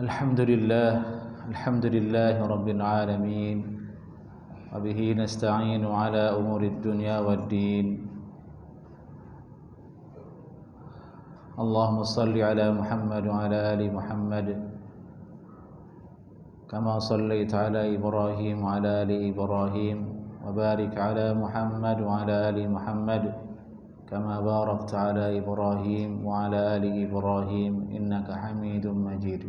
Alhamdulillah Rabbil Alamin. Wabihi nasta'inu ala umuri dunya waddin. Allahumma salli ala Muhammad wa ala ali Muhammad kama sallaita ala Ibrahim wa ala ali Ibrahim wa barik ala Muhammad wa ala ali Muhammad kama barakta ala Ibrahim wa ala ali Ibrahim innaka Hamidum Majid.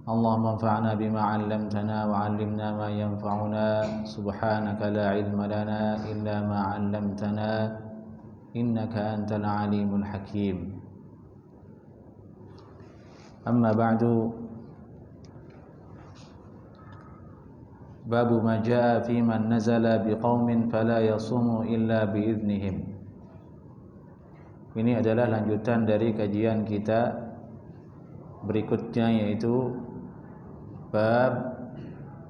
Allahumma anfa'na bima 'allamtana wa 'allimna ma yanfa'una subhanaka la 'ilma lana illa ma 'allamtana innaka antal 'alimul hakim. Amma ba'du, babu ma jaa fi man nazala biqaumin fala yasumu illa biidznihim. Ini adalah lanjutan dari kajian kita berikutnya, yaitu bab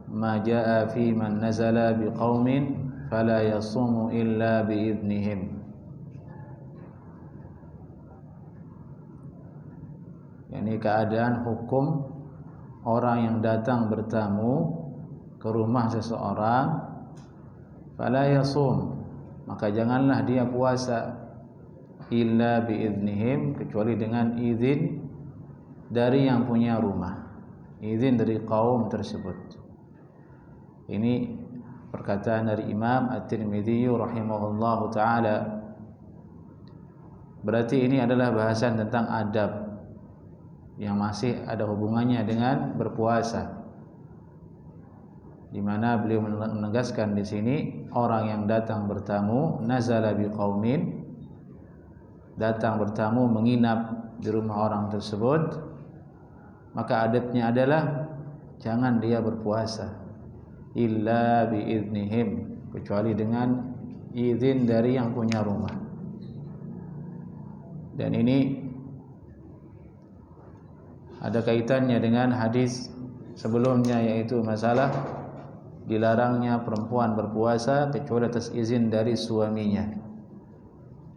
ma jaa fi man nazala biqaumin fala yasumu illa biidznihim. Ini keadaan hukum orang yang datang bertamu ke rumah seseorang, fala yasum, maka janganlah dia puasa, illa biidznihim, kecuali dengan izin dari yang punya rumah, izin dari kaum tersebut. Ini perkataan dari Imam At-Tirmidzi rahimahullahu taala. Berarti ini adalah bahasan tentang adab yang masih ada hubungannya dengan berpuasa, di mana beliau menegaskan di sini orang yang datang bertamu, nazala biqaumin, datang bertamu menginap di rumah orang tersebut, maka adabnya adalah jangan dia berpuasa illa biidznihim, kecuali dengan izin dari yang punya rumah. Dan ini ada kaitannya dengan hadis sebelumnya, yaitu masalah dilarangnya perempuan berpuasa kecuali atas izin dari suaminya.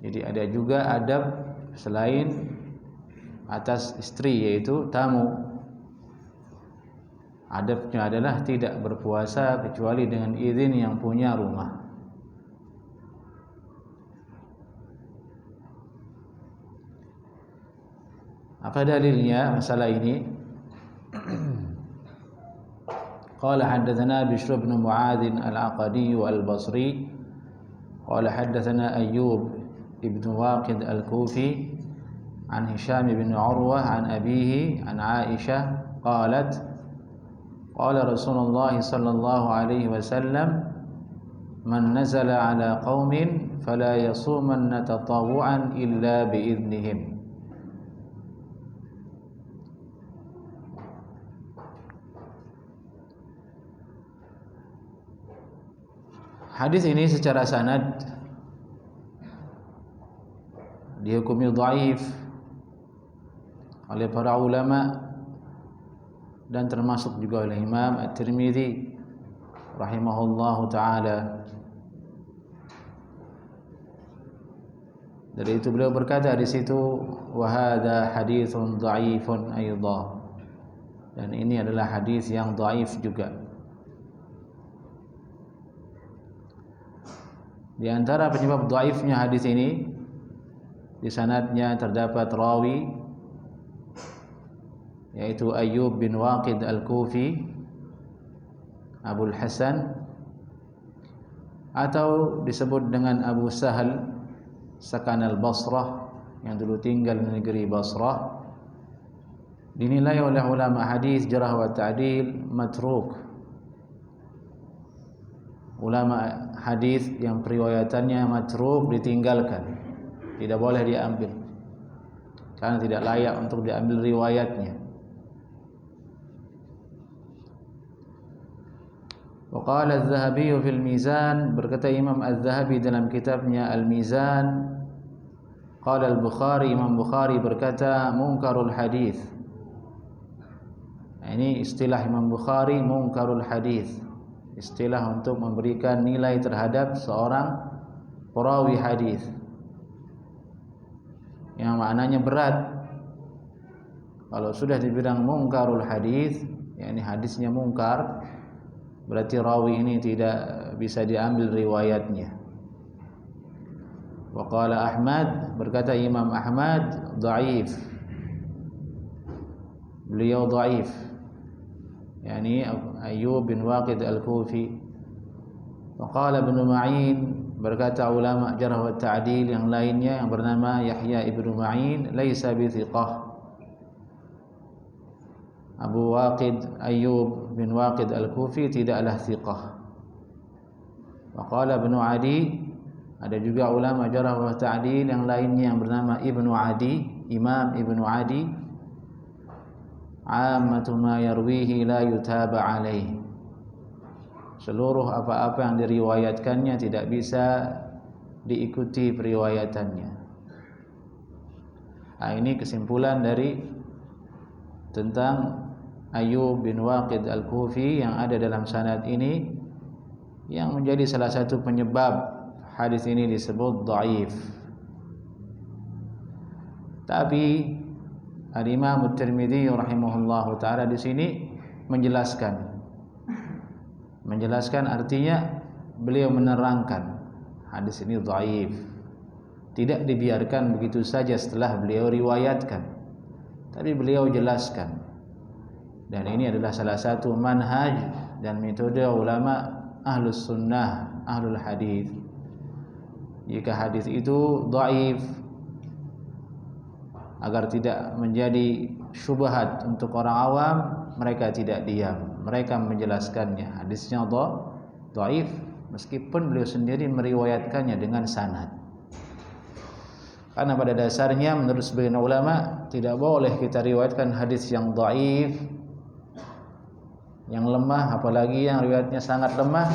Jadi ada juga adab selain atas istri, yaitu tamu. Adabnya adalah tidak berpuasa kecuali dengan izin yang punya rumah. Apa dalilnya masalah ini? Qala haddatsana Bishr bin Mu'adz al-Aqadi al-Basri qala haddatsana Ayyub ibn Waqid al-Kufi an Hisham bin Urwah an abihi an Aisyah qalat qala Rasulullah sallallahu alaihi wasallam man nazala ala qaumin fala yasumanna tatawu'an illa biidznihim. Hadis ini secara sanad dihukumi dhaif oleh para ulama dan termasuk juga oleh Imam At-Tirmidzi rahimahullahu taala. Dari itu beliau berkata di situ, wa hadza haditsun dhaifun aidha, dan ini adalah hadis yang dhaif juga. Di antara penyebab dhaifnya hadis ini, di sanadnya terdapat rawi, yaitu Ayyub bin Waqid al-Kufi Abul Hasan, atau disebut dengan Abu Sahal Sakan al-Basrah, yang dulu tinggal di negeri Basrah. Dinilai oleh ulama hadis jarh wa ta'dil matruk. Ulama hadis yang periwayatannya matruk ditinggalkan, tidak boleh diambil karena tidak layak untuk diambil riwayatnya. Wa qala Az-Zahabi fil Mizan, berkata Imam Az-Zahabi dalam kitabnya Al-Mizan, qala Al-Bukhari, Imam Bukhari berkata munkarul hadis. Ini istilah Imam Bukhari, munkarul hadis, istilah untuk memberikan nilai terhadap seorang perawi hadis yang maknanya berat Kalau sudah dibilang mungkarul hadis, yakni hadisnya mungkar, berarti rawi ini tidak bisa diambil riwayatnya. Wa qala Ahmad, berkata Imam Ahmad, dhaif. Beliau dhaif. Yani Ayyub bin Waqid al-Kufi. Wa qala Ibnu Ma'in, berkata ulama jarh wa ta'dil yang lainnya yang bernama Yahya ibnu Ma'in, laisa bi thiqah. Abu Waqid Ayyub bin Waqid al-Kufi tidaklah thiqah. Wa qala Ibnu Adi, ada juga ulama jarh wa ta'dil yang lainnya yang bernama Ibnu Adi, Imam Ibnu Adi, ammatu ma yarwihi la yutaba alaih. Seluruh apa-apa yang diriwayatkannya tidak bisa diikuti periwayatannya. Nah, ini kesimpulan dari tentang Ayyub bin Waqid al-Kufi yang ada dalam sanad ini, yang menjadi salah satu penyebab hadis ini disebut dhaif. Tapi Al-Imam At-Tirmidzi rahimahullahu taala di sini menjelaskan artinya beliau menerangkan hadis ini dhaif. Tidak dibiarkan begitu saja setelah beliau riwayatkan, tapi beliau jelaskan. Dan ini adalah salah satu manhaj dan metode ulama ahlus sunnah, ahlul hadis. Jika hadis itu dhaif, agar tidak menjadi syubhat untuk orang awam, mereka tidak diam, mereka menjelaskannya. Hadisnya dhaif meskipun beliau sendiri meriwayatkannya dengan sanad. Karena pada dasarnya menurut sebagian ulama tidak boleh kita riwayatkan hadis yang dhaif, yang lemah, apalagi yang riwayatnya sangat lemah,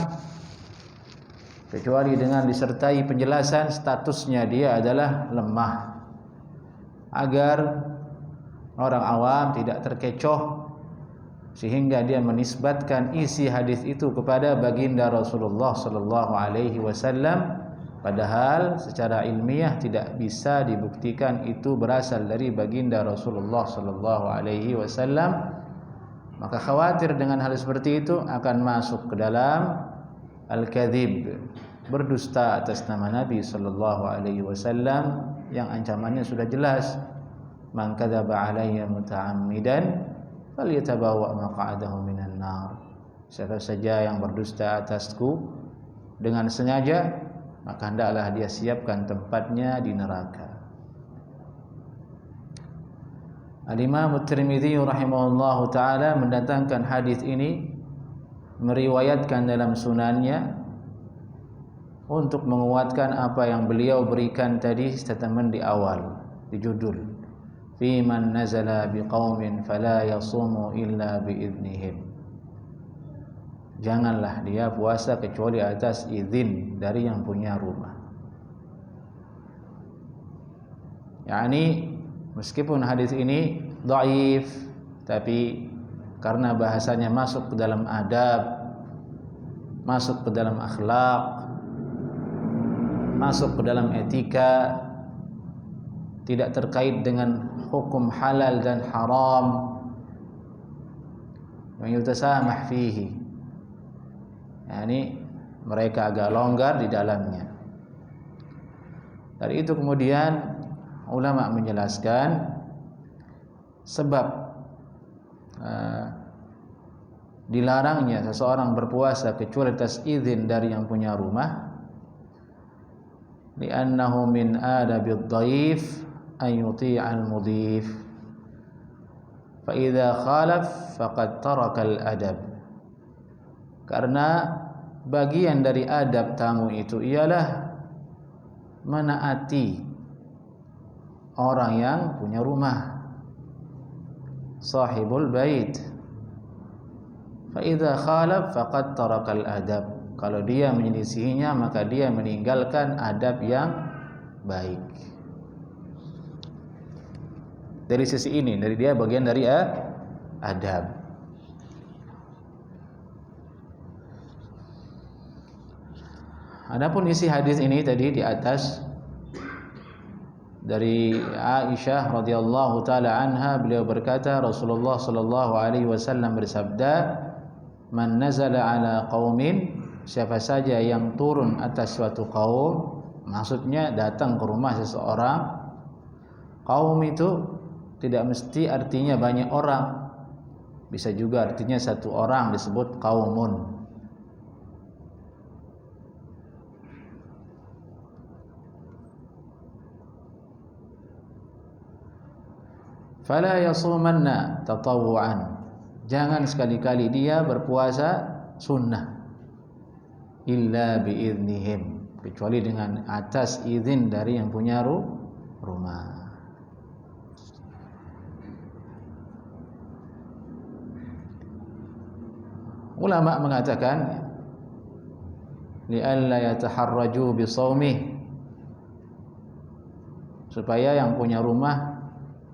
kecuali dengan disertai penjelasan statusnya dia adalah lemah, agar orang awam tidak terkecoh sehingga dia menisbatkan isi hadis itu kepada baginda Rasulullah sallallahu alaihi wasallam, padahal secara ilmiah tidak bisa dibuktikan itu berasal dari baginda Rasulullah sallallahu alaihi wasallam. Maka khawatir dengan hal seperti itu akan masuk ke dalam al-kadzib, berdusta atas nama Nabi sallallahu alaihi wasallam, yang ancamannya sudah jelas. Man kadzaba alayya muta'ammidan falyatabawa maq'adahu minan nar. Siapa saja yang berdusta atasku dengan sengaja, maka hendaklah dia siapkan tempatnya di neraka. Al-Imam At-Tirmidzi rahimahullahu taala mendatangkan hadis ini, meriwayatkan dalam sunannya untuk menguatkan apa yang beliau berikan tadi statement di awal, di judul, fi man nazala biqaumin fala yasumu illa biidnihim. Janganlah dia puasa kecuali atas izin dari yang punya rumah. Yani meskipun hadis ini dhaif, tapi karena bahasanya masuk ke dalam adab, masuk ke dalam akhlak, masuk ke dalam etika, tidak terkait dengan hukum halal dan haram, yang yutasamah fihi, yani mereka agak longgar di dalamnya. Dari itu kemudian ulama menjelaskan sebab dilarangnya seseorang berpuasa kecuali atas izin dari yang punya rumah, li'annahu min adabid dhaif an yuti'al mudhif, fa idza khalaf faqad taraka al-adab. Karena bagian dari adab tamu itu ialah menaati orang yang punya rumah, sahibul bait. Fa idza khalaf faqad tarakal adab. Kalau dia menyelisihinya, maka dia meninggalkan adab yang baik. Dari sisi ini, dari dia bagian dari adab. Adapun isi hadis ini tadi di atas dari Aisyah radhiyallahu taala anha, beliau berkata Rasulullah sallallahu alaihi wasallam bersabda, "Man nazala ala qaumin," siapa saja yang turun atas suatu kaum, maksudnya datang ke rumah seseorang. Kaum itu tidak mesti artinya banyak orang, bisa juga artinya satu orang, disebut qaumun. Fala yasumanna tatawuan, jangan sekali-kali dia berpuasa sunnah, illa biiznihim, kecuali dengan atas izin dari yang punya rumah. Ulama mengatakan li'alla yataharraju bisawmih, supaya yang punya rumah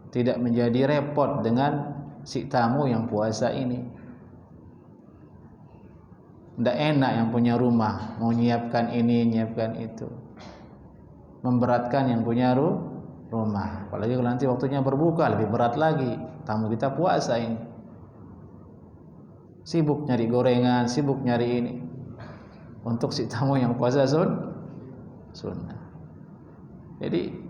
tidak menjadi repot dengan si tamu yang puasa ini. Tidak enak yang punya rumah mau nyiapkan ini, nyiapkan itu, memberatkan yang punya rumah. Apalagi kalau nanti waktunya berbuka, lebih berat lagi. Tamu kita puasa ini, sibuk nyari gorengan, sibuk nyari ini, untuk si tamu yang puasa sunnah. Jadi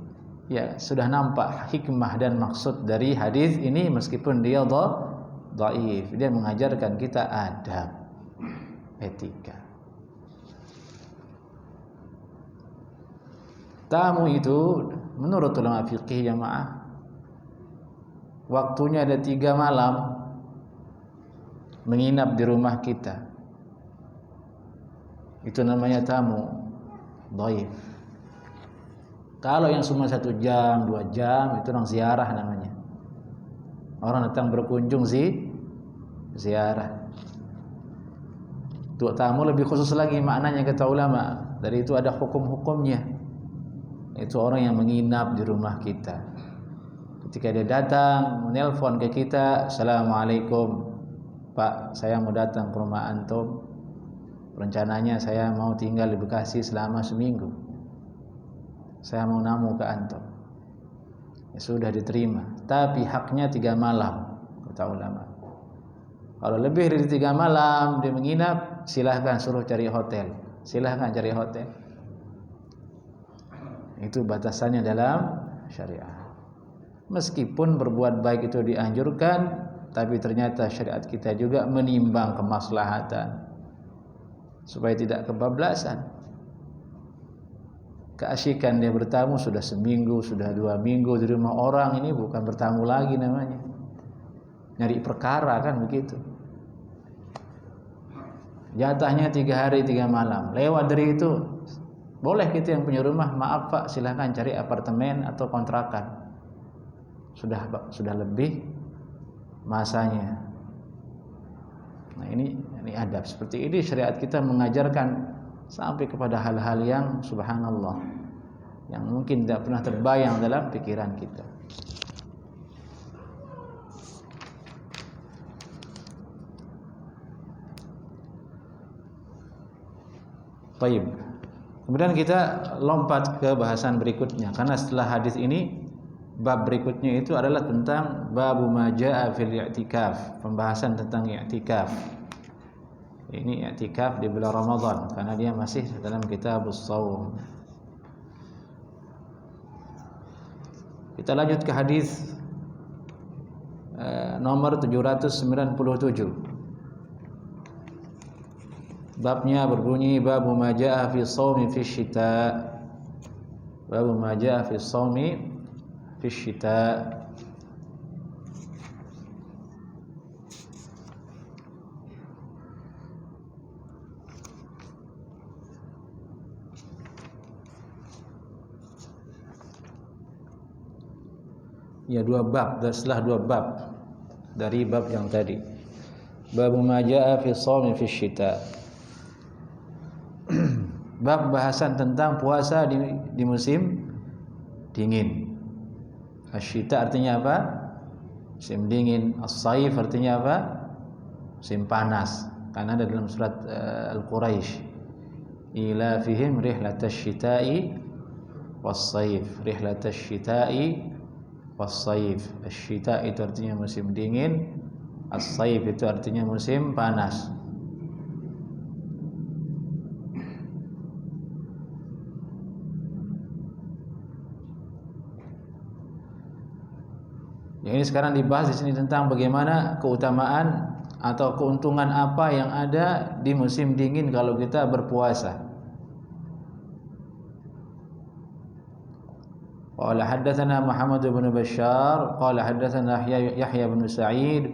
ya sudah nampak hikmah dan maksud dari hadis ini, meskipun dia dhaif, dia mengajarkan kita adab, etika. Tamu itu menurut ulama fikih jamaah, waktunya ada 3 malam menginap di rumah kita, itu namanya tamu dhaif. Kalau yang cuma 1 jam, 2 jam, itu orang ziarah namanya. Orang datang berkunjung ziarah. Untuk tamu lebih khusus lagi maknanya kata ulama. Dari itu ada hukum-hukumnya. Itu orang yang menginap di rumah kita. Ketika dia datang, menelpon ke kita, "Assalamualaikum Pak, saya mau datang ke rumah antum. Rencananya saya mau tinggal di Bekasi selama seminggu. Saya mau namu ke antum." Ya sudah, diterima. Tapi haknya 3 malam kata ulama. Kalau lebih dari 3 malam dia menginap, silahkan suruh cari hotel. Silahkan cari hotel. Itu batasannya dalam syariat. Meskipun berbuat baik itu dianjurkan, tapi ternyata syariat kita juga menimbang kemaslahatan supaya tidak kebablasan. Keasyikan dia bertamu sudah seminggu, sudah 2 minggu di rumah orang, ini bukan bertamu lagi namanya. Nyari perkara kan begitu. Jatahnya 3 hari 3 malam. Lewat dari itu, boleh kita yang punya rumah, "Maaf Pak, silahkan cari apartemen atau kontrakan." Sudah lebih masanya. Nah ini adab. Seperti ini syariat kita mengajarkan sampai kepada hal-hal yang subhanallah, yang mungkin tidak pernah terbayang dalam pikiran kita. Baik. Kemudian kita lompat ke bahasan berikutnya, karena setelah hadis ini bab berikutnya itu adalah tentang babu ma jaa fil i'tikaf, pembahasan tentang i'tikaf. Ini i'tikaf di bulan Ramadan karena dia masih dalam kitabus shaum. Kita lanjut ke hadis nomor 797. Babnya berbunyi babu ma jaa fi shaumi fi syita. Babu ma jaa fi shaumi fi syita. Ya, 2 bab, dan setelah 2 bab dari bab yang tadi. Babu ma jaa fi shaumi fi syita. Bab bahasan tentang puasa di musim dingin. Asyita artinya apa? Musim dingin. As-saif artinya apa? Musim panas. Karena ada dalam surat Al-Quraisy, ila fihim rihlatash syita'i was-sayf, rihlatash syita'i was-sayf. Asy-syita' itu artinya musim dingin, as-sayf itu artinya musim panas. Yang ini sekarang dibahas di sini tentang bagaimana keutamaan atau keuntungan apa yang ada di musim dingin kalau kita berpuasa. Qala haddatsana Muhammad bin Bashar qala haddatsana Yahya bin Sa'id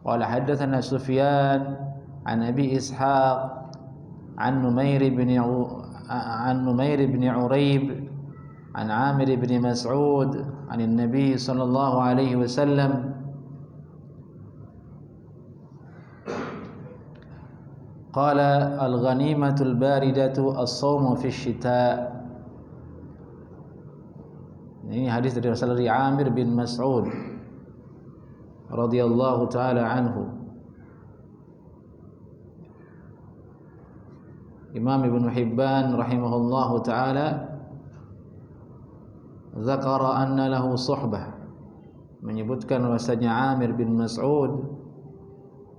qala haddatsana Sufyan an Abi Ishaq an Numair bin Urayb an Amir bin Mas'ud an Nabi sallallahu alaihi wasallam qala al-ghanimatul baridatu as-sawmu fi syita'. Ini hadis dari Rasulullah Amir bin Mas'ud radhiyallahu taala anhu. Imam Ibn Hibban rahimahullahu taala zakara anna lahu suhbah, menyebutkan bahwasanya Amir bin Mas'ud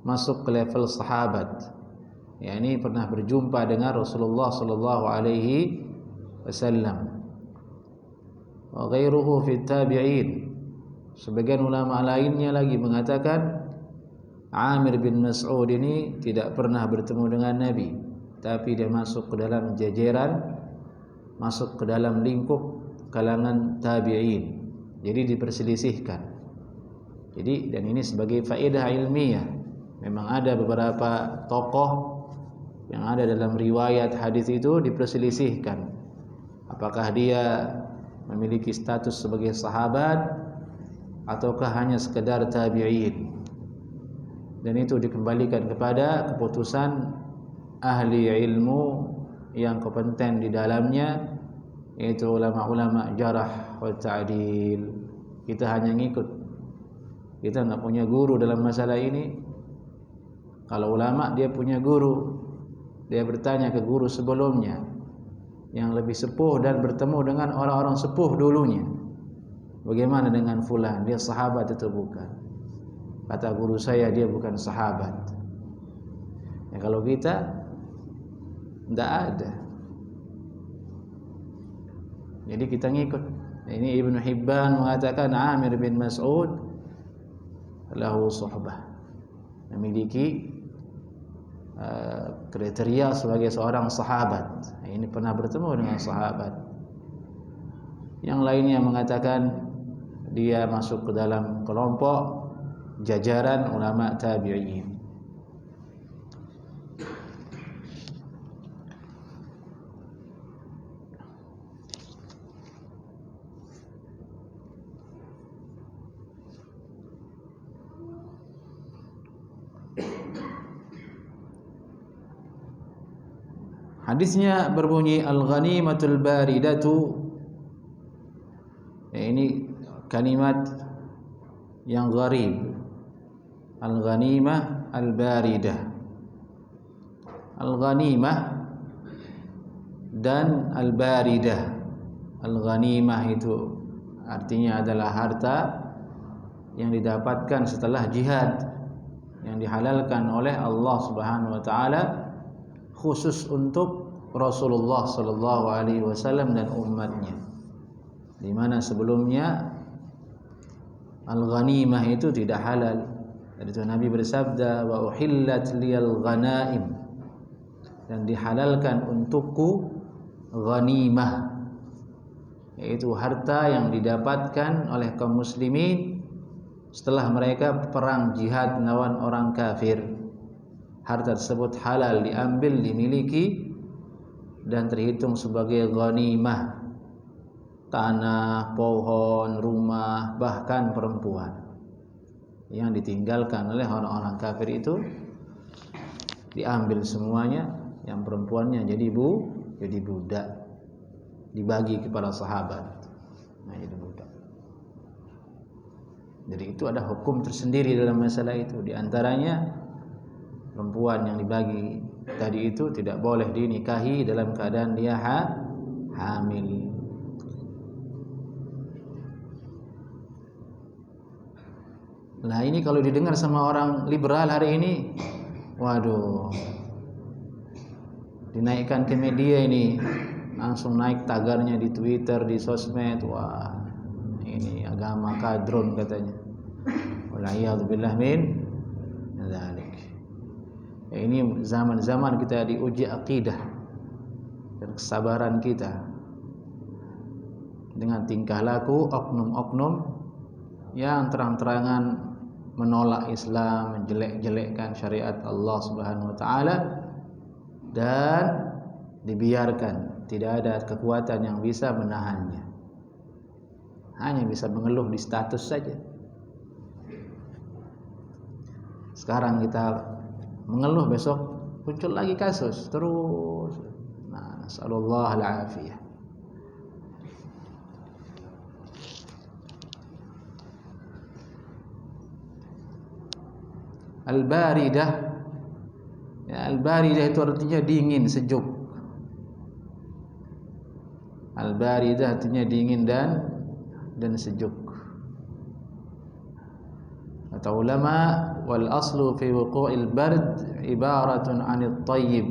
masuk ke level sahabat, yakni pernah berjumpa dengan Rasulullah sallallahu alaihi wasallam. Wa ghairuhu fi tabi'in, sebagian ulama lainnya lagi mengatakan Amir bin Mas'ud ini tidak pernah bertemu dengan Nabi, tapi dia masuk ke dalam jajaran, masuk ke dalam lingkup kalangan tabi'in. Jadi diperselisihkan. Jadi, dan ini sebagai faedah ilmiah, memang ada beberapa tokoh yang ada dalam riwayat hadis itu diperselisihkan, apakah dia memiliki status sebagai sahabat ataukah hanya sekedar tabi'in. Dan itu dikembalikan kepada keputusan ahli ilmu yang kompeten di dalamnya, yaitu ulama-ulama jarah wa ta'dil. Kita hanya ngikut, kita enggak punya guru dalam masalah ini. Kalau ulama dia punya guru, dia bertanya ke guru sebelumnya yang lebih sepuh dan bertemu dengan orang-orang sepuh dulunya, bagaimana dengan fulan, dia sahabat atau bukan? Kata guru saya dia bukan sahabat. Ya, kalau kita tidak ada, jadi kita ngikut. Ini Ibnu Hibban mengatakan Amir bin Mas'ud lahu suhbah, memiliki kriteria sebagai seorang sahabat. Ini pernah bertemu dengan sahabat. Yang lainnya mengatakan dia masuk ke dalam kelompok jajaran ulama tabi'in. Hadisnya berbunyi al-ghanimatul baridatu. Ini kalimat yang gharib. Al-ghanimah al-baridah. Al-ghanimah dan al-baridah. Al-ghanimah itu artinya adalah harta yang didapatkan setelah jihad, yang dihalalkan oleh Allah Subhanahu wa taala khusus untuk Rasulullah sallallahu alaihi wasallam dan umatnya, di mana sebelumnya al-ghanimah itu tidak halal. Dan itu Nabi bersabda, wa uhillat liyal ghanaim, dan dihalalkan untukku ghanimah, yaitu harta yang didapatkan oleh kaum muslimin setelah mereka perang jihad melawan orang kafir. Harta tersebut halal diambil, dimiliki dan terhitung sebagai ghanimah. Tanah, pohon, rumah, bahkan perempuan yang ditinggalkan oleh orang-orang kafir itu diambil semuanya. Yang perempuannya jadi budak, dibagi kepada sahabat. Nah, jadi budak. Jadi itu ada hukum tersendiri dalam masalah itu. Di antaranya perempuan yang dibagi tadi itu tidak boleh dinikahi dalam keadaan dia hamil. Lah ini kalau didengar sama orang liberal hari ini, waduh, dinaikkan ke media ini, langsung naik tagarnya di Twitter, di sosmed. Wah, ini agama kadrun katanya. Wala'iyadzubillah min dzalik. Ini zaman-zaman kita diuji akidah dan kesabaran kita dengan tingkah laku oknum-oknum yang terang-terangan menolak Islam, menjelek-jelekkan syariat Allah Subhanahu wa taala, dan dibiarkan, tidak ada kekuatan yang bisa menahannya. Hanya bisa mengeluh di status saja. Sekarang kita mengeluh, besok muncul lagi kasus terus. Nah, nasallallahu al-afiyah. Al-baridah, ya, al-baridah itu artinya dingin, sejuk. Al-baridah artinya dingin dan sejuk. Kata ulama, wal aslu fi wuqu'il bard ibaratun 'anil tayyib.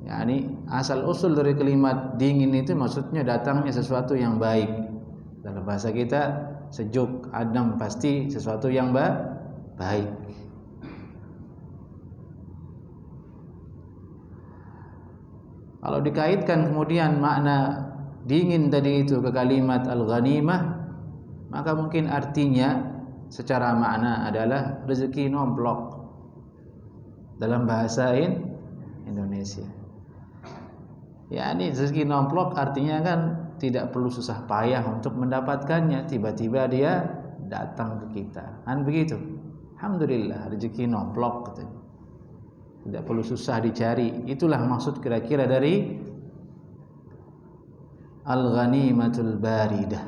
Yani asal usul dari kalimat dingin itu maksudnya datangnya sesuatu yang baik. Dalam bahasa kita sejuk, adem, pasti sesuatu yang baik. Kalau dikaitkan kemudian makna dingin tadi itu ke kalimat al-ghanimah, maka mungkin artinya secara makna adalah rezeki nomplok dalam bahasa Indonesia. Ya, ini rezeki nomplok artinya kan tidak perlu susah payah untuk mendapatkannya, tiba-tiba dia datang ke kita. Kan begitu. Alhamdulillah, rezeki nomplok katanya. Tidak perlu susah dicari. Itulah maksud kira-kira dari al-ghanimatul baridah.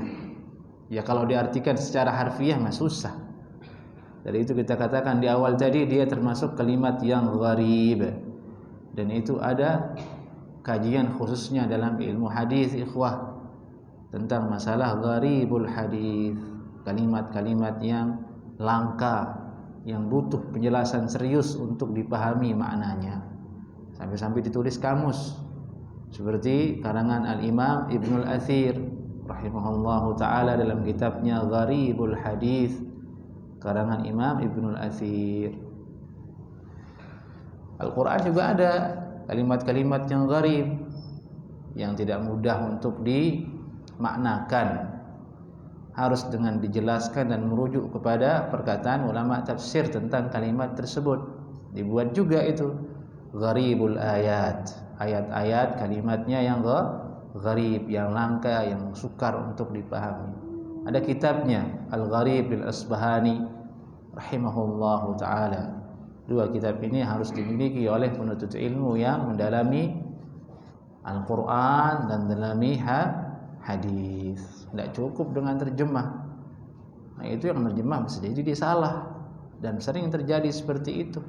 Ya kalau diartikan secara harfiah mah susah. Dari itu kita katakan di awal tadi dia termasuk kalimat yang gharib. Dan itu ada kajian khususnya dalam ilmu hadis, ikhwah, tentang masalah gharibul hadis, kalimat-kalimat yang langka, yang butuh penjelasan serius untuk dipahami maknanya. Sampai-sampai ditulis kamus seperti karangan Al-Imam Ibnul Athir rahimahullahu taala dalam kitabnya Gharibul Hadis, karangan Imam Ibnul Athir. Al-Qur'an juga ada kalimat-kalimat yang gharib, yang tidak mudah untuk dimaknakan, harus dengan dijelaskan dan merujuk kepada perkataan ulama tafsir tentang kalimat tersebut. Dibuat juga itu gharibul ayat, ayat-ayat kalimatnya yang gharib, yang langka, yang sukar untuk dipahami. Ada kitabnya Al-Gharib Al-Asbahani rahimahullahu taala. Dua kitab ini harus dimiliki oleh penuntut ilmu yang mendalami Al-Qur'an dan mendalami hadis. Tidak cukup dengan terjemah. Nah, itu yang terjemah bisa jadi dia salah, dan sering terjadi seperti itu.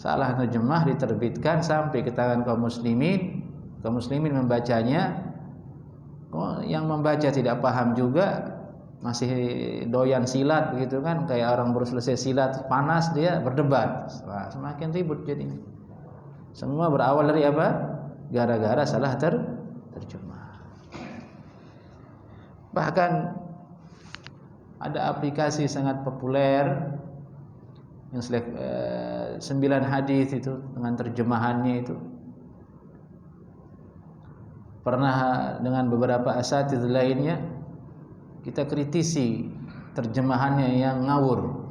Salah terjemah diterbitkan sampai ke tangan kaum muslimin membacanya, yang membaca tidak paham juga, masih doyan silat begitu kan, kayak orang baru selesai silat panas dia berdebat. Wah, semakin ribut jadinya. Semua berawal dari apa? Gara-gara salah terjemah. Bahkan ada aplikasi sangat populer yang 9 hadis itu dengan terjemahannya itu. Pernah dengan beberapa asatidz lainnya kita kritisi terjemahannya yang ngawur,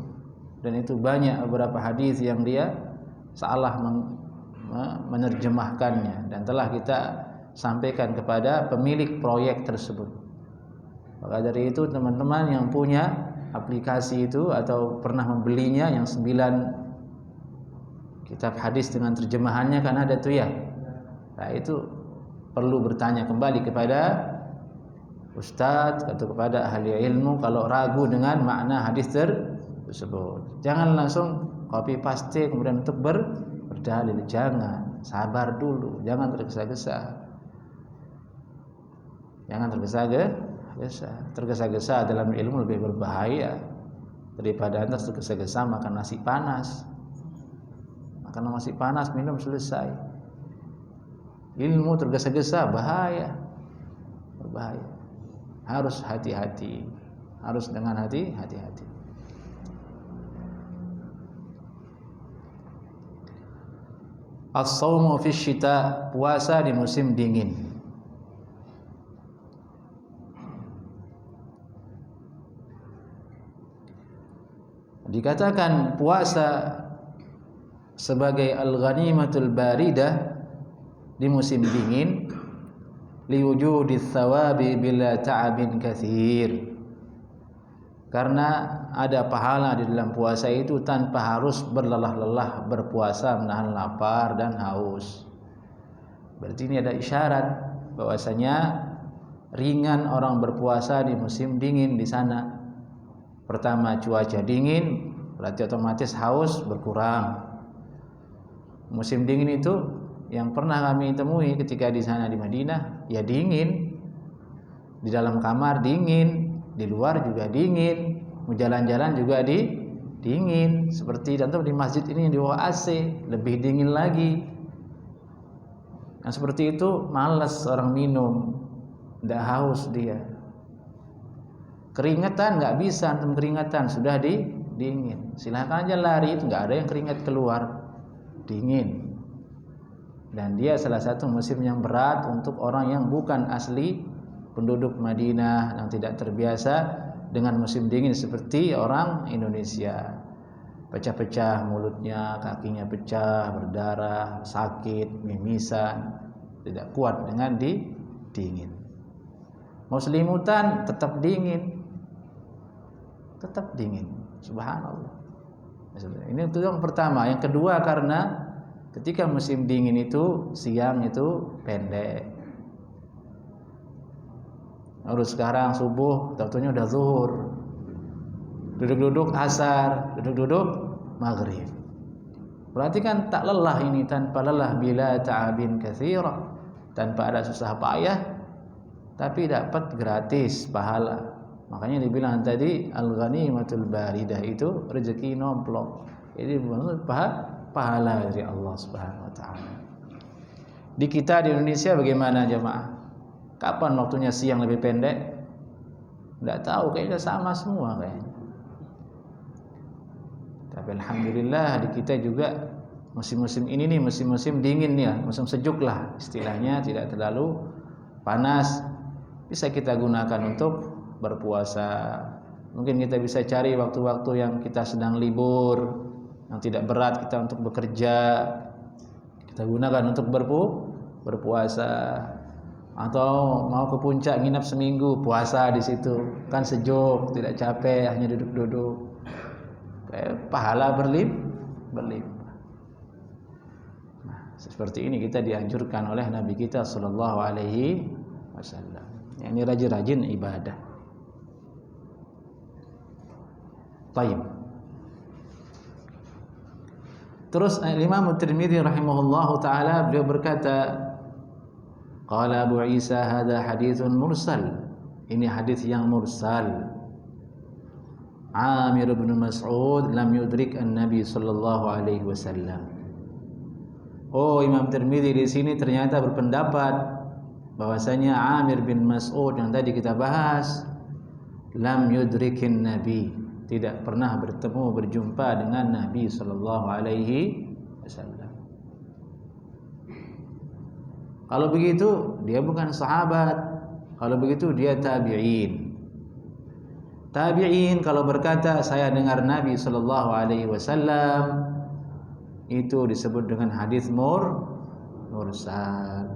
dan itu banyak beberapa hadis yang dia salah menerjemahkannya, dan telah kita sampaikan kepada pemilik proyek tersebut. Maka dari itu teman-teman yang punya aplikasi itu atau pernah membelinya, yang 9 kitab hadis dengan terjemahannya kan ada tuh ya. Nah, itu perlu bertanya kembali kepada ustadz atau kepada ahli ilmu kalau ragu dengan makna hadis tersebut. Jangan langsung copy paste kemudian untuk berdalil. Jangan, sabar dulu, jangan tergesa-gesa. Tergesa-gesa dalam ilmu lebih berbahaya daripada Anda tergesa-gesa makan nasi panas. Makan nasi panas, minum, selesai. Ilmu tergesa-gesa bahaya. Berbahaya. Harus hati-hati. Harus dengan hati-hati. As-shaumu fi syita, puasa di musim dingin. Dikatakan puasa sebagai al-ghanimatul baridah di musim dingin liwujudits thawabi bila ta'abin katsir. Karena ada pahala di dalam puasa itu tanpa harus berlelah-lelah berpuasa menahan lapar dan haus. Berarti ini ada isyarat bahwasanya ringan orang berpuasa di musim dingin di sana. Pertama, cuaca dingin, berarti otomatis haus berkurang. Musim dingin itu yang pernah kami temui ketika di sana di Madinah, ya dingin. Di dalam kamar dingin, di luar juga dingin, mau jalan-jalan juga dingin. Seperti contoh di masjid ini di bawah AC, lebih dingin lagi. Nah seperti itu malas orang minum, tidak haus dia. Keringetan nggak bisa, antum keringatan sudah dingin. Silahkan aja lari, itu nggak ada yang keringat keluar, dingin. Dan dia salah satu musim yang berat untuk orang yang bukan asli penduduk Madinah, yang tidak terbiasa dengan musim dingin seperti orang Indonesia. Pecah-pecah mulutnya, kakinya pecah, berdarah, sakit, mimisan, tidak kuat dengan dingin. Mau selimutan tetap dingin. Tetap dingin. Subhanallah. Ini itu yang pertama. Yang kedua, karena ketika musim dingin itu siang itu pendek. Harus sekarang subuh, tahu-tahunya udah zuhur. Duduk-duduk asar, duduk-duduk maghrib. Berarti kan tak lelah ini, tanpa lelah bila ta'abin katsira, tanpa ada susah payah, tapi dapat gratis pahala. Makanya dibilang tadi al-ghanimatul baridah itu rezeki nomplok. Ini benar pahala dari Allah Subhanahu wa taala. Di kita di Indonesia bagaimana jemaah? Kapan waktunya siang lebih pendek? Enggak tahu, kayaknya sama semua kayaknya. Tapi alhamdulillah di kita juga musim-musim ini nih musim-musim dingin ya, musim sejuk lah istilahnya, tidak terlalu panas. Bisa kita gunakan untuk berpuasa. Mungkin kita bisa cari waktu-waktu yang kita sedang libur, yang tidak berat kita untuk bekerja, kita gunakan untuk berpuasa. Atau mau ke puncak nginap seminggu, puasa di situ, kan sejuk, tidak capek, hanya duduk-duduk. Pahala berlimpah. Nah, seperti ini kita dianjurkan oleh Nabi kita sallallahu alaihi wasallam. Ini rajin-rajin ibadah. Baik. Terus Imam Tirmidzi rahimahullahu taala beliau berkata, qala Abu Isa hadza haditsun mursal. Ini hadis yang mursal. Amir bin Mas'ud lam yudrik an-nabi sallallahu alaihi wasallam. Oh, Imam Tirmidzi di sini ternyata berpendapat bahwasanya Amir bin Mas'ud yang tadi kita bahas lam yudrikin nabi, tidak pernah berjumpa dengan Nabi sallallahu alaihi wasallam. Kalau begitu dia bukan sahabat. Kalau begitu dia tabi'in. Tabi'in kalau berkata saya dengar Nabi sallallahu alaihi wasallam, itu disebut dengan hadis mursal.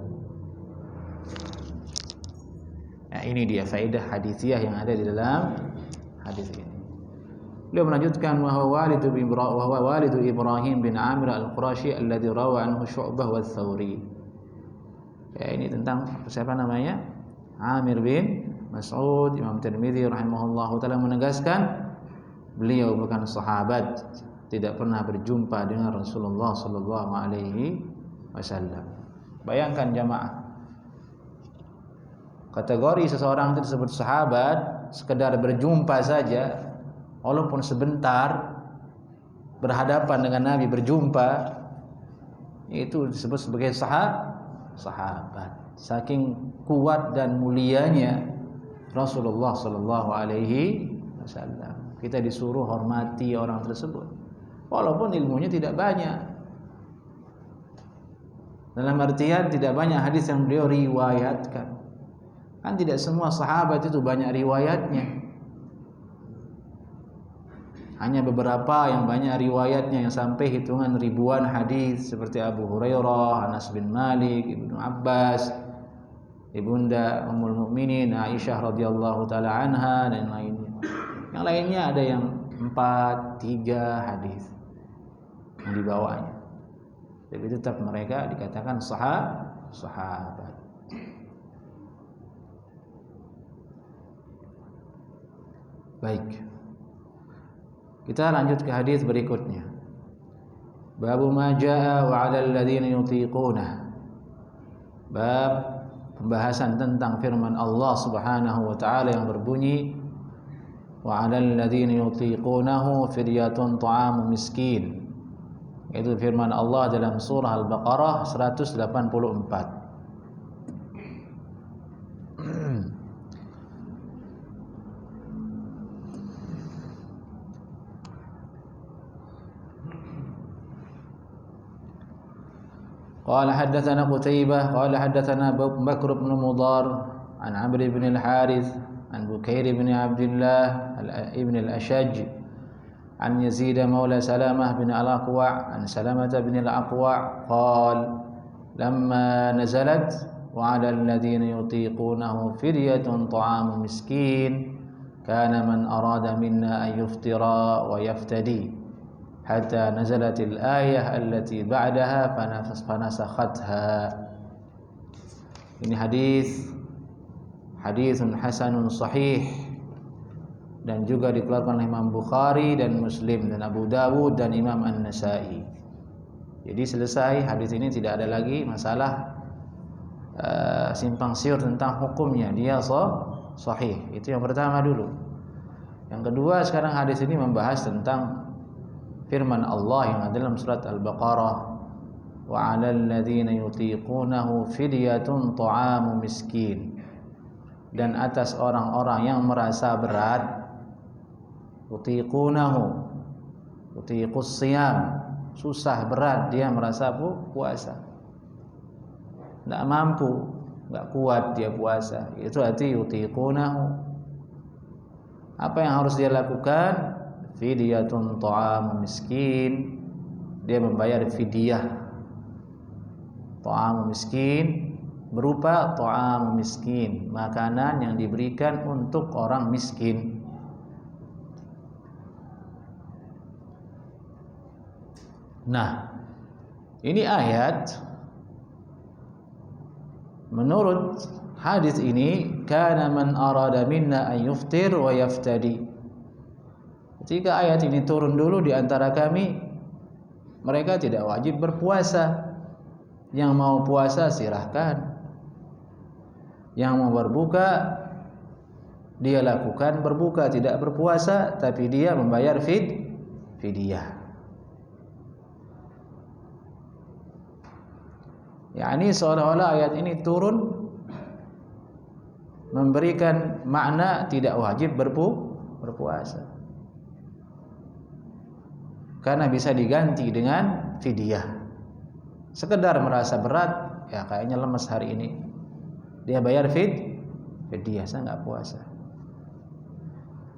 Nah, ini dia faedah hadisiyah yang ada di dalam hadis ini. Beliau melanjutkan wa huwa walidu Ibrahim bin Amir al-Qurashi alladhi rawa anhu Syu'bah wa Thawri. Ya, ini tentang siapa namanya? Amir bin Mas'ud. Imam Tirmidzi rahimahullahu taala menegaskan beliau bukan sahabat, tidak pernah berjumpa dengan Rasulullah sallallahu alaihi wasallam. Bayangkan jamaah, Kategori seseorang itu disebut sahabat sekedar berjumpa saja, walaupun sebentar, berhadapan dengan Nabi, berjumpa, itu disebut sebagai sahabat. Saking kuat dan mulianya Rasulullah sallallahu alaihi wasallam, kita disuruh hormati orang tersebut walaupun ilmunya tidak banyak. Dalam artian tidak banyak hadis yang beliau riwayatkan. Kan tidak semua sahabat itu banyak riwayatnya. Hanya beberapa yang banyak riwayatnya, yang sampai hitungan ribuan hadis, seperti Abu Hurairah, Anas bin Malik, Ibnu Abbas, Ibunda Ummul Mukminin Aisyah radhiyallahu taala anha, dan lainnya. Yang lainnya ada yang 4, 3 hadis yang dibawanya. Tapi tetap mereka dikatakan sahabat. Baik. Kita lanjut ke hadis berikutnya. Babu ma jaa wa 'alal ladzina yutiquna. Bab pembahasan tentang firman Allah Subhanahu wa taala yang berbunyi wa 'alal ladzina yutiqunahu fidyatun ta'amu miskin. Itu firman Allah dalam surah Al-Baqarah 184. قال حدثنا قتيبة قال حدثنا بكر بن مضار عن عمرو بن الحارث عن بكير بن عبد الله ابن الأشج عن يزيد مولى سلامة بن الأقوع عن سلامة بن الأقوع قال لما نزلت وعلى الذين يطيقونه فدية طعام مسكين كان من أراد منا أن يفطر ويفتدي حتى نزلت الآية التي بعدها فنسختها. Ini hadisun hasanun sahih, dan juga dikeluarkan oleh Imam Bukhari dan Muslim dan Abu Dawud dan Imam An-Nasa'i. Jadi selesai hadis ini, tidak ada lagi masalah simpang siur tentang hukumnya, dia sahih. Itu yang pertama dulu. Yang kedua, sekarang hadis ini membahas tentang firman Allah yang ada dalam surat Al-Baqarah, wa 'alal ladzina yutiqunahu fidyatun ta'amu miskin. Dan atas orang-orang yang merasa berat, yutiqunahu, yutiqus siyam, susah berat dia merasa puasa, tidak mampu, tidak kuat dia puasa, itu arti yutiqunahu. Apa yang harus dia lakukan? Fidyatun ta'amu miskin, dia membayar fidyah ta'amu miskin, berupa ta'amu miskin, makanan yang diberikan untuk orang miskin. Nah, ini ayat, menurut hadis ini, kana man arada minna an yuftir wa yaftadi. Ketika ayat ini turun dulu, di antara kami mereka tidak wajib berpuasa. Yang mau puasa silahkan, yang mau berbuka dia lakukan berbuka, tidak berpuasa, tapi dia membayar fidyah. Yani seolah-olah ayat ini turun memberikan makna tidak wajib berpuasa, karena bisa diganti dengan fidyah. Sekedar merasa berat, ya kayaknya lemes hari ini, dia bayar fidyah, saya nggak puasa.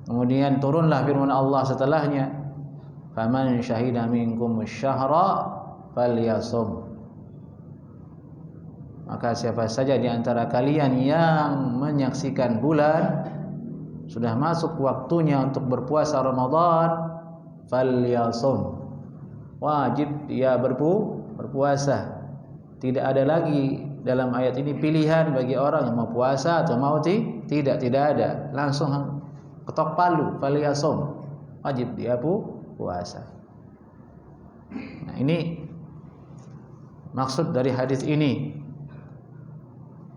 Kemudian turunlah firman Allah setelahnya, faman syahida minkum syahra falyasum. Maka siapa saja di antara kalian yang menyaksikan bulan, sudah masuk waktunya untuk berpuasa Ramadan, falyasum, wajib dia berpuasa. Tidak ada lagi dalam ayat ini pilihan bagi orang yang mau puasa atau mau tidak ada. Langsung ketok palu, falyasum, wajib dia puasa. Nah, ini maksud dari hadis ini.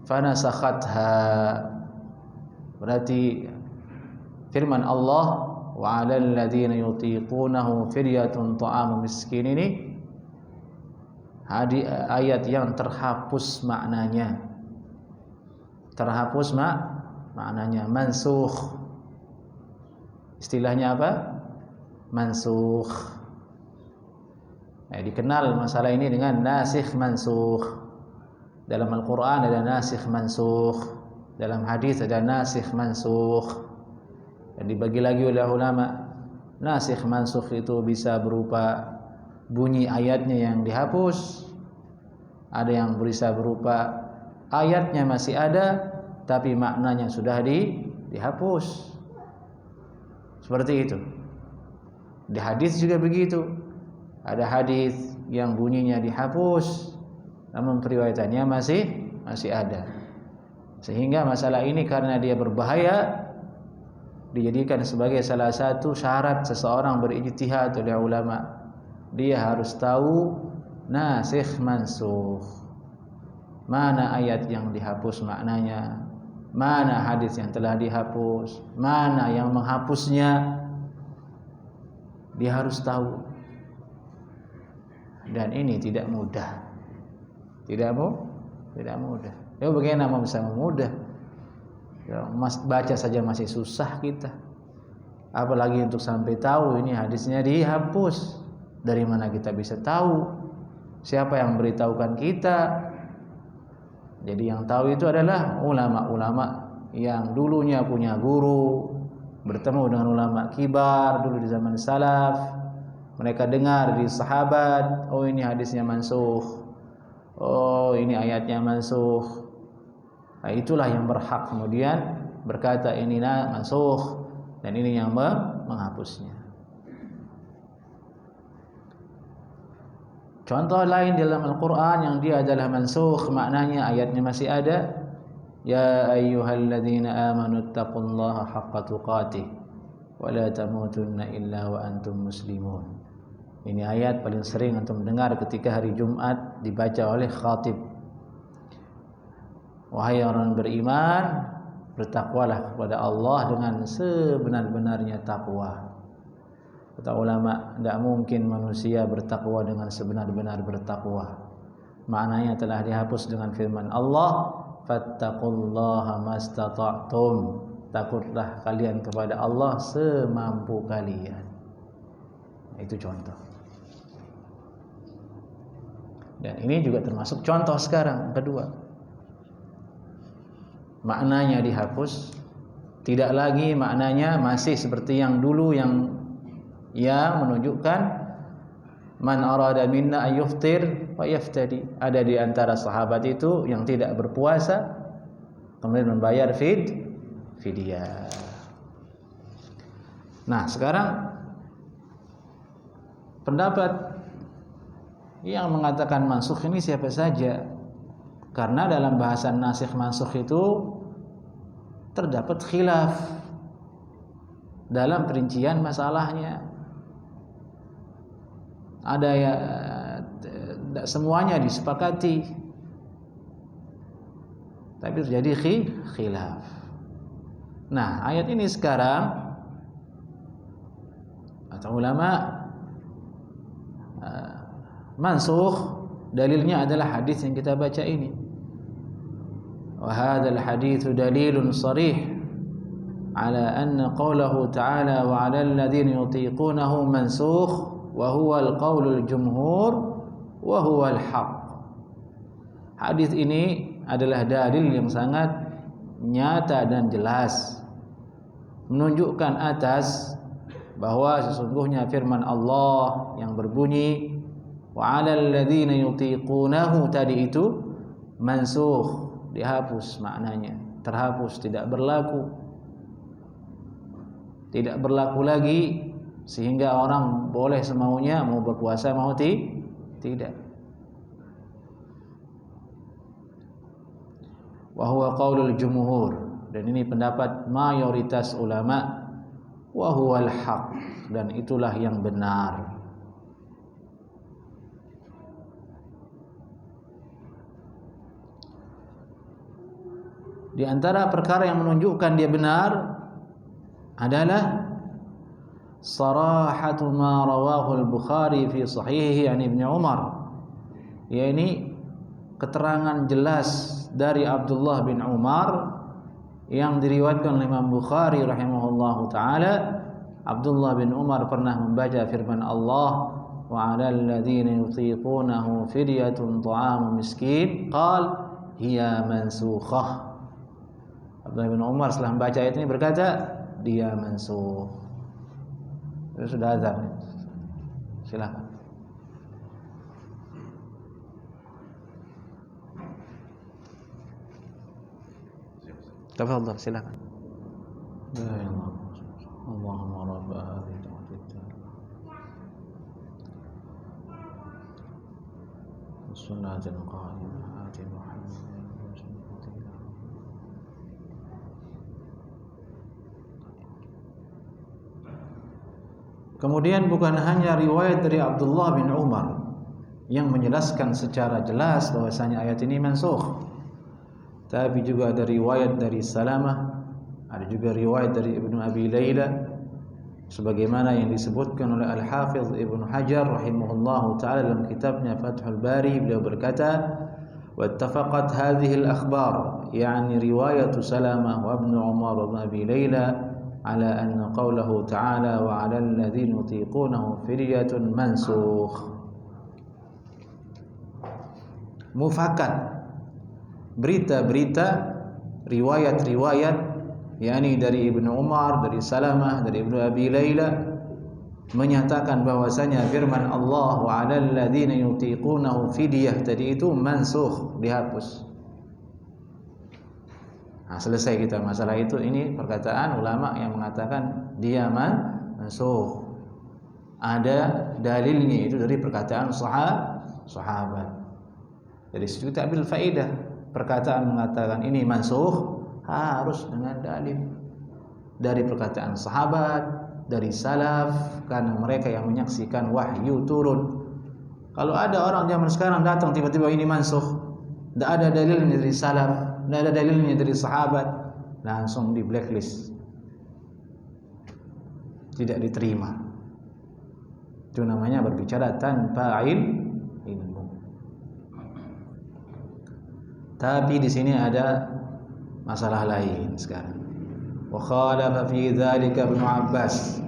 fanasakhatha. Berarti firman Allah wa 'alal ladzina yutiqunahu fidyatun ta'amu miskin ini ayat yang terhapus maknanya. Terhapus maknanya, mansukh. Istilahnya apa? Mansukh. Dikenal masalah ini dengan nasikh mansukh. Dalam Al-Quran ada nasikh mansukh, dalam hadis ada nasikh mansukh. Dan dibagi lagi oleh ulama, nasikh mansukh itu bisa berupa bunyi ayatnya yang dihapus, ada yang bisa berupa ayatnya masih ada tapi maknanya sudah dihapus. Seperti itu. Di hadis juga begitu. Ada hadis yang bunyinya dihapus namun periwayatannya masih ada. Sehingga masalah ini karena dia berbahaya dijadikan sebagai salah satu syarat seseorang berijtihad oleh ulama. Dia harus tahu nasikh mansukh. Mana ayat yang dihapus maknanya, mana hadis yang telah dihapus, mana yang menghapusnya. Dia harus tahu. Dan ini tidak mudah. Tidak mudah. Ya bagaimana bisa mudah? Ya, baca saja masih susah kita. Apalagi untuk sampai tahu ini hadisnya dihapus. Dari mana kita bisa tahu? Siapa yang memberitahukan kita? Jadi yang tahu itu adalah ulama-ulama yang dulunya punya guru, bertemu dengan ulama kibar dulu di zaman salaf. Mereka dengar di sahabat, oh ini hadisnya mansukh, oh ini ayatnya mansukh. Nah, itulah yang berhak kemudian berkata ini mansukh dan ini yang menghapusnya. Contoh lain dalam Al-Quran yang dia adalah mansukh, maknanya ayatnya masih ada. Ya ayyuhalladzina amanu taqullaha haqqa tuqatih wa la tamutunna illa wa antum muslimun. Ini ayat paling sering antum dengar ketika hari Jumat dibaca oleh khatib. Wahai orang beriman, bertakwalah kepada Allah dengan sebenar-benarnya takwa. Kata ulama, tidak mungkin manusia bertakwa dengan sebenar-benar bertakwa. Maknanya telah dihapus dengan firman Allah, fattaqullaha mastata'tum. Takutlah kalian kepada Allah semampu kalian. Itu contoh. Dan ini juga termasuk contoh sekarang kedua. Maknanya dihapus, tidak lagi maknanya masih seperti yang dulu yang menunjukkan man arada minna ayyuftir wa yaftadi. Ada di antara sahabat itu yang tidak berpuasa kemudian membayar fidyah. Nah, sekarang pendapat yang mengatakan mansukh ini siapa saja? Karena dalam bahasan nasikh mansukh itu terdapat khilaf dalam perincian masalahnya. Ada ya semuanya disepakati, tapi terjadi khilaf. Nah, ayat ini sekarang atau ulama mansukh dalilnya adalah hadis yang kita baca ini. Wa hadzal hadits dalilun sharih ala anna qawluhu ta'ala wa 'alal ladzina yutiqunahu mansukh wa huwa al-qaulul jumhur wa huwa al-haq. Hadis ini adalah dalil yang sangat nyata dan jelas menunjukkan atas bahwa sesungguhnya firman Allah yang berbunyi wa 'alal ladzina yutiqunahu tadi itu mansukh, dihapus maknanya, terhapus, tidak berlaku lagi, sehingga orang boleh semaunya mau berpuasa mau tidak. Wa huwa qaulul jumhur, dan ini pendapat mayoritas ulama, wa huwal haq, dan itulah yang benar. Di antara perkara yang menunjukkan dia benar adalah sarahatu ma rawahu al-Bukhari fi sahihihi an Ibnu Umar, yakni keterangan jelas dari Abdullah bin Umar yang diriwayatkan oleh Imam Bukhari rahimahullahu taala. Abdullah bin Umar pernah membaca firman Allah, wa 'alal ladzina yutiqunahu fidyatun ta'amu miskin qal hiya mansukhah. Abdullah bin Umar setelah membaca ayat ini berkata, dia mansukh. Itu sudah azan. Silakan. Tafadhal, silakan. Ya Allah. Allahumma rabb hadhihi ad-da'wati was-sunnati al-qa'imah ati Muhammadan. Kemudian bukan hanya riwayat dari Abdullah bin Umar yang menjelaskan secara jelas bahwasanya ayat ini mansukh, tapi juga ada riwayat dari Salamah, ada juga riwayat dari Ibnu Abi Layla, sebagaimana yang disebutkan oleh Al-Hafiz Ibnu Hajar rahimahullahu taala dalam kitabnya Fathul Bari. Beliau berkata, wattafaqat hadhihi al-akhbar, yani riwayat Salamah wa Ibnu Umar wa Ibnu Abi Layla ala anna qawlahu ta'ala wa 'alal ladzina yutiqunahu fidyatun mansukh. Mufakat berita-berita, riwayat-riwayat, yakni dari Ibnu Umar, dari Salamah, dari Ibnu Abi Layla, menyatakan bahwasanya firman Allah wa 'alal ladzina yutiqunahu fidyah tadi itu mansukh, dihapus. Nah, selesai kita masalah itu. Ini perkataan ulama yang mengatakan dia mansukh. Ada dalilnya itu dari perkataan sahabat. Dari situ kita ambil faedah. Perkataan mengatakan ini mansukh harus dengan dalil dari perkataan sahabat, dari salaf, karena mereka yang menyaksikan wahyu turun. Kalau ada orang zaman sekarang datang tiba-tiba ini mansukh, tidak ada dalilnya dari salaf, tidak ada dalilnya dari sahabat, langsung di blacklist, tidak diterima. Itu namanya berbicara tanpa ilmu. Tapi di sini ada masalah lain sekarang. Wa khalafa fi dzalika Ibnu Abbas.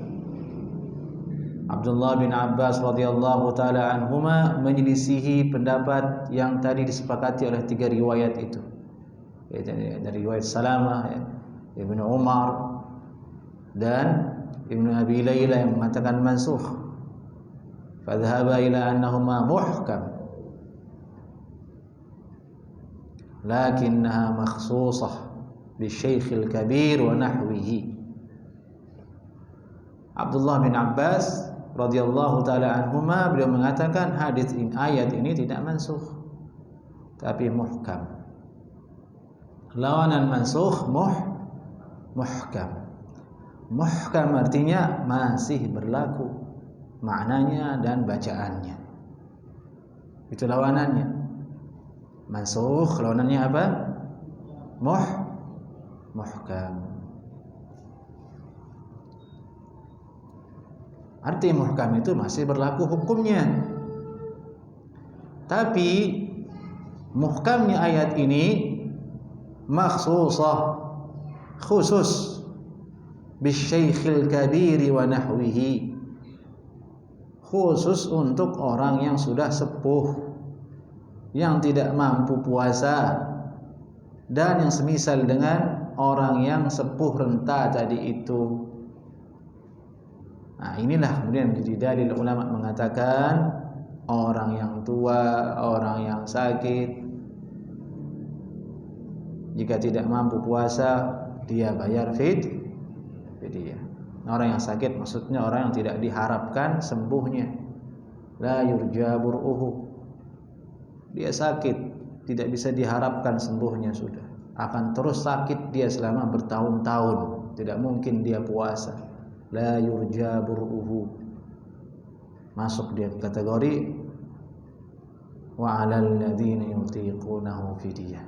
Abdullah bin Abbas radhiyallahu taala anhuma menyelisihi pendapat yang tadi disepakati oleh tiga riwayat itu. Dari riwayat Salamah, Ibnu Umar dan Ibnu Abi Layla yang mengatakan mansukh. Fadhhaba ila annahuma muhkam, lakinnaha makhsusah bisyaikhil kabir wa nahwihi. Abdullah bin Abbas radhiyallahu taala anhuma beliau mengatakan hadis ini, ayat ini tidak mansukh tapi muhkam. Lawanan mansukh muhkam. Muhkam artinya masih berlaku maknanya dan bacaannya. Itu lawanannya. Mansukh lawanannya apa? Muhkam. Arti muhkam itu masih berlaku hukumnya. Tapi muhkamnya ayat ini makhsusah, khusus bisyaikhil kabiri wa nahwihi, khusus untuk orang yang sudah sepuh, yang tidak mampu puasa, dan yang semisal dengan orang yang sepuh renta tadi itu. Nah, inilah kemudian menjadi dalil ulama mengatakan orang yang tua, orang yang sakit, jika tidak mampu puasa dia bayar fidyah. Orang yang sakit maksudnya orang yang tidak diharapkan sembuhnya. La yurja bur'uhu. Dia sakit, tidak bisa diharapkan sembuhnya sudah. Akan terus sakit dia selama bertahun-tahun. Tidak mungkin dia puasa. La yurja bur'uhu. Masuk dia kategori wa 'alal ladzina yutiqunahu fidyah.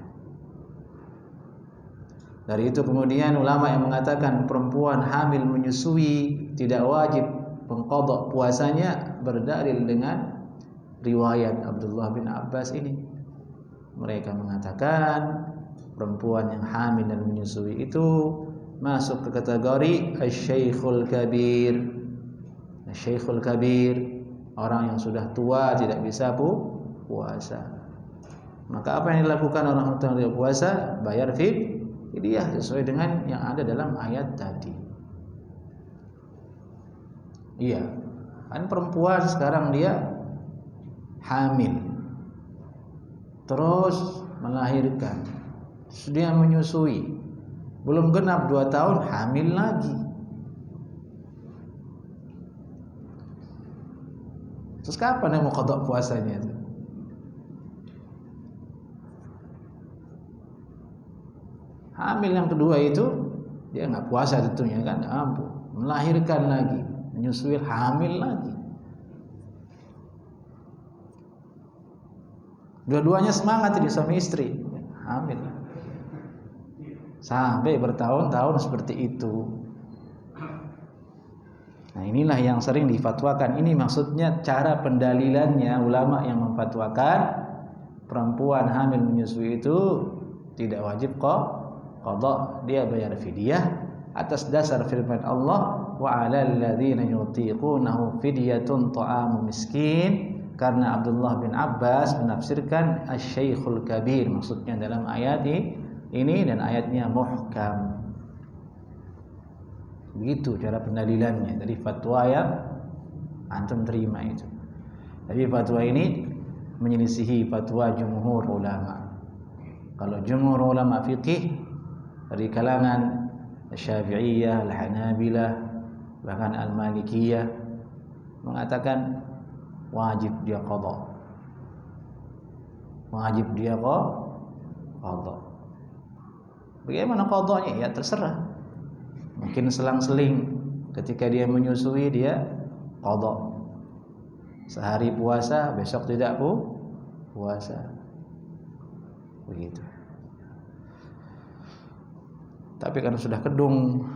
Dari itu kemudian ulama yang mengatakan perempuan hamil menyusui tidak wajib mengqadha puasanya berdalil dengan riwayat Abdullah bin Abbas ini. Mereka mengatakan perempuan yang hamil dan menyusui itu masuk ke kategori asy-syaikhul kabir. Asy-syaikhul kabir, orang yang sudah tua tidak bisa puasa. Maka apa yang dilakukan orang yang tidak puasa? Bayar fidyah sesuai dengan yang ada dalam ayat tadi. Iya, kan perempuan sekarang dia hamil, terus melahirkan, dia menyusui, belum genap 2 tahun hamil lagi. Terus kapan dia mau qadha puasanya itu? Hamil yang kedua itu dia nggak puasa tentunya kan, ampun. Melahirkan lagi, menyusui, hamil lagi. Dua-duanya semangat ini suami istri, hamil. Sampai bertahun-tahun seperti itu. Nah, inilah yang sering difatwakan. Ini maksudnya cara pendalilannya ulama yang memfatwakan perempuan hamil menyusui itu tidak wajib qadha, dia bayar fidyah atas dasar firman Allah, wa 'alal ladzina yutiqunahu fidyatun ta'amu miskin. Karena Abdullah bin Abbas menafsirkan asy-syaikhul kabir maksudnya dalam ayat ini dan ayatnya muhkam. Begitu cara pendalilannya dari fatwa yang antum terima itu. Tapi fatwa ini menyelisihi fatwa jumhur ulama. Kalau jumhur ulama fiqih dari kalangan Syafi'iyah, Al-Hanabilah, bahkan Al-Malikiyah mengatakan wajib dia qadha. Wajib dia qadha. Bagaimana qadhanya? Ya terserah. Mungkin selang-seling ketika dia menyusui dia qadha. Sehari puasa, besok tidak puasa. Begitu. Tapi kalau sudah kedung,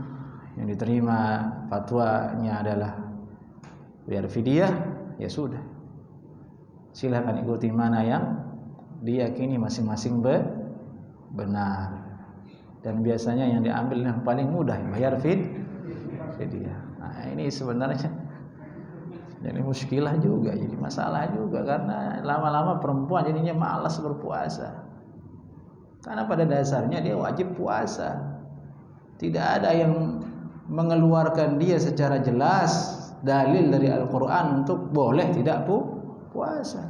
yang diterima fatwanya adalah biar fidyah, ya sudah. Silakan ikuti mana yang diyakini masing-masing benar. Dan biasanya yang diambil yang paling mudah, bayar fidyah. Nah, ini sebenarnya jadi muskilah juga, jadi masalah juga karena lama-lama perempuan jadinya malas berpuasa. Karena pada dasarnya dia wajib puasa. Tidak ada yang mengeluarkan dia secara jelas dalil dari Al-Quran untuk boleh tidak puasa.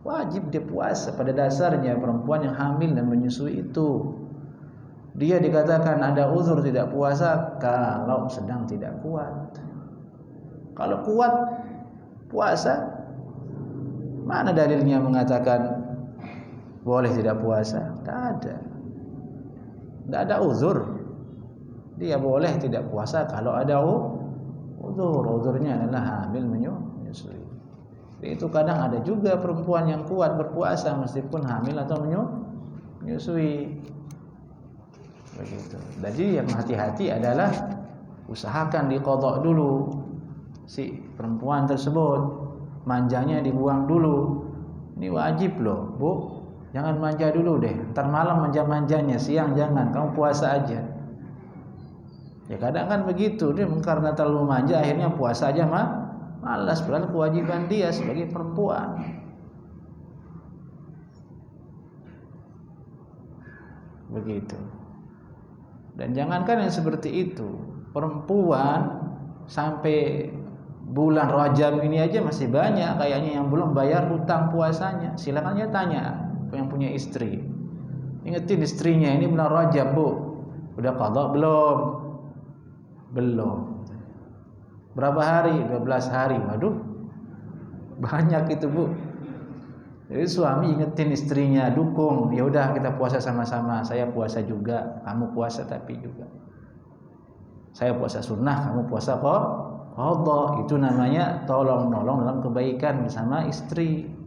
Wajib dia puasa. Pada dasarnya perempuan yang hamil dan menyusui itu, dia dikatakan ada uzur tidak puasa kalau sedang tidak kuat. Kalau kuat puasa, mana dalilnya mengatakan boleh tidak puasa? Tidak ada. Tidak ada uzur. Dia boleh tidak puasa kalau ada uzur. Uzurnya adalah hamil menyusui. Itu kadang ada juga perempuan yang kuat berpuasa meskipun hamil atau menyusui. Begitu. Jadi yang hati-hati adalah usahakan diqadha dulu si perempuan tersebut. Manjanya dibuang dulu. Ini wajib loh, Bu. Jangan manja dulu deh. Ntar malam manja-manjanya, siang jangan. Kamu puasa aja. Ya kadang kan begitu. Dia karena terlalu manja akhirnya puasa aja malas. Padahal kewajiban dia sebagai perempuan. Begitu. Dan jangankan yang seperti itu. Perempuan sampai bulan Rajab ini aja masih banyak kayaknya yang belum bayar hutang puasanya. Silakan aja tanya yang punya istri. Ingetin istrinya, ini bulan Rajab, Bu. Udah qadha belum? Belum. Berapa hari? 12 hari. Waduh. Banyak itu, Bu. Jadi suami ingetin istrinya, dukung. Ya udah kita puasa sama-sama. Saya puasa juga, kamu puasa tapi juga. Saya puasa sunnah, kamu puasa qadha. Itu namanya tolong-nolong dalam kebaikan bersama istri.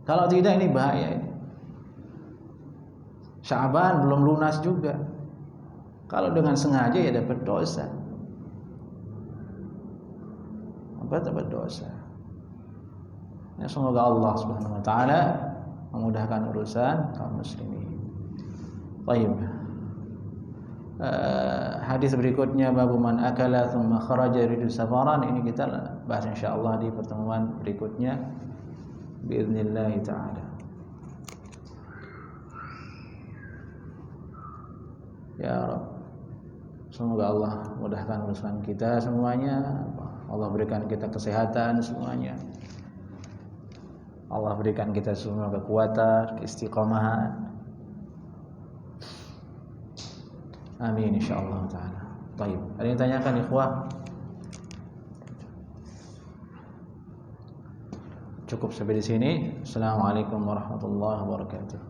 Kalau tidak ini bahaya. Sya'ban belum lunas juga. Kalau dengan sengaja ya dapat dosa. Dapat dosa. Ya, semoga Allah Subhanahu wa taala memudahkan urusan kaum muslimin. Baik. Hadis berikutnya babu man akala thumma kharaja yuridu safaran, ini kita bahas insyaallah di pertemuan berikutnya باذنillah taala. Ya Rabb, semoga Allah mudahkan urusan kita semuanya. Allah berikan kita kesehatan semuanya. Allah berikan kita semua kekuatan, keistiqomahan. Amin insyaallah taala. Baik. Ada yang tanyakan ikhwah? Cukup sampai di sini. Assalamualaikum warahmatullahi wabarakatuh.